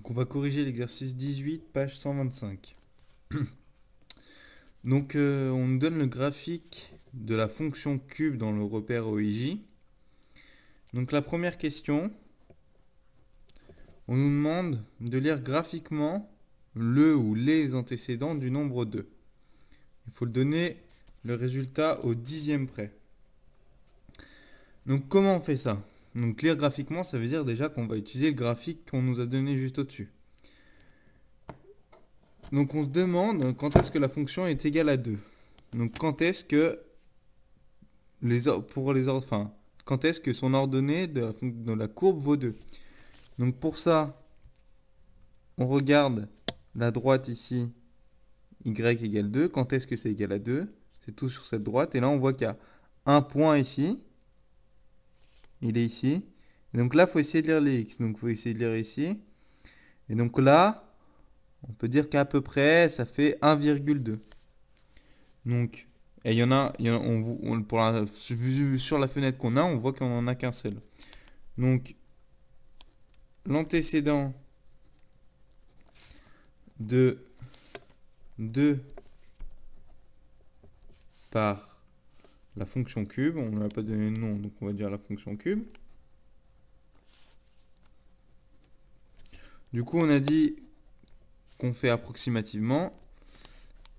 Donc on va corriger l'exercice 18, page 125. Donc on nous donne le graphique de la fonction cube dans le repère OIJ. Donc la première question, on nous demande de lire graphiquement le ou les antécédents du nombre 2. Il faut le donner le résultat au dixième près. Donc comment on fait ça? Donc lire graphiquement, ça veut dire déjà qu'on va utiliser le graphique qu'on nous a donné juste au-dessus. Donc on se demande quand est-ce que la fonction est égale à 2. Donc quand est-ce que quand est-ce que son ordonnée de la courbe vaut 2. Donc pour ça, on regarde la droite ici, y égale 2. Quand est-ce que c'est égal à 2? C'est tout sur cette droite. Et là, on voit qu'il y a un point ici. Il est ici. Et donc là, il faut essayer de lire les x. Donc il faut essayer de lire ici. Et donc là, on peut dire qu'à peu près, ça fait 1,2. Donc, et il y en a sur la fenêtre qu'on a, on voit qu'on n'en a qu'un seul. Donc, l'antécédent de 2 par la fonction cube, on ne lui a pas donné de nom, donc on va dire la fonction cube. Du coup, on a dit qu'on fait approximativement,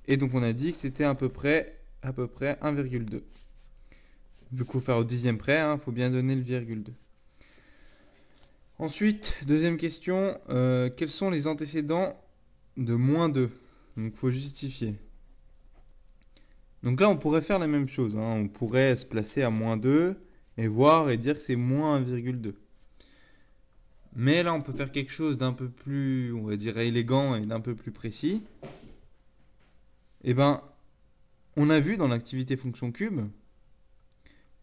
et donc on a dit que c'était à peu près 1,2. Vu qu'il faut faire au dixième près, il faut bien donner le virgule 2. Ensuite, deuxième question, quels sont les antécédents de moins 2? Donc il faut justifier. Donc là, on pourrait faire la même chose. On pourrait se placer à moins 2 et voir et dire que c'est moins 1,2. Mais là, on peut faire quelque chose d'un peu plus, on va dire, élégant et d'un peu plus précis. Eh ben, on a vu dans l'activité fonction cube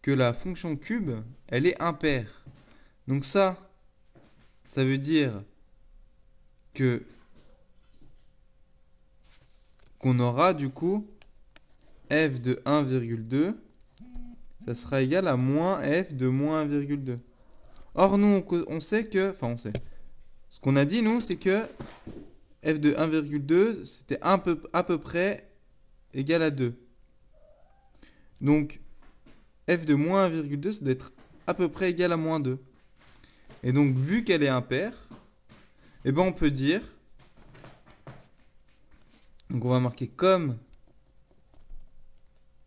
que la fonction cube, elle est impaire. Donc ça veut dire que qu'on aura du coup f de 1,2, ça sera égal à moins f de moins 1,2. Or, nous, on sait que, ce qu'on a dit, nous, c'est que f de 1,2, c'était à peu près égal à 2. Donc, f de moins 1,2, ça doit être à peu près égal à moins 2. Et donc, vu qu'elle est impaire, eh ben, on peut dire, donc on va marquer comme,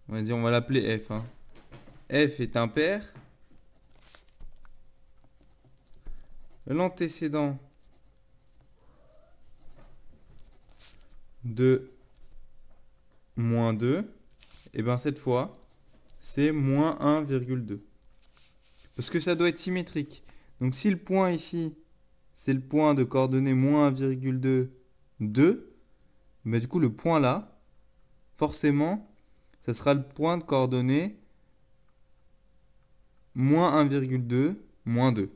on va l'appeler f. F est impair. L'antécédent de moins 2, et bien cette fois, c'est moins 1,2. Parce que ça doit être symétrique. Donc si le point ici, c'est le point de coordonnées moins 1,2, 2, du coup le point là, forcément, ça sera le point de coordonnées moins 1,2, moins 2.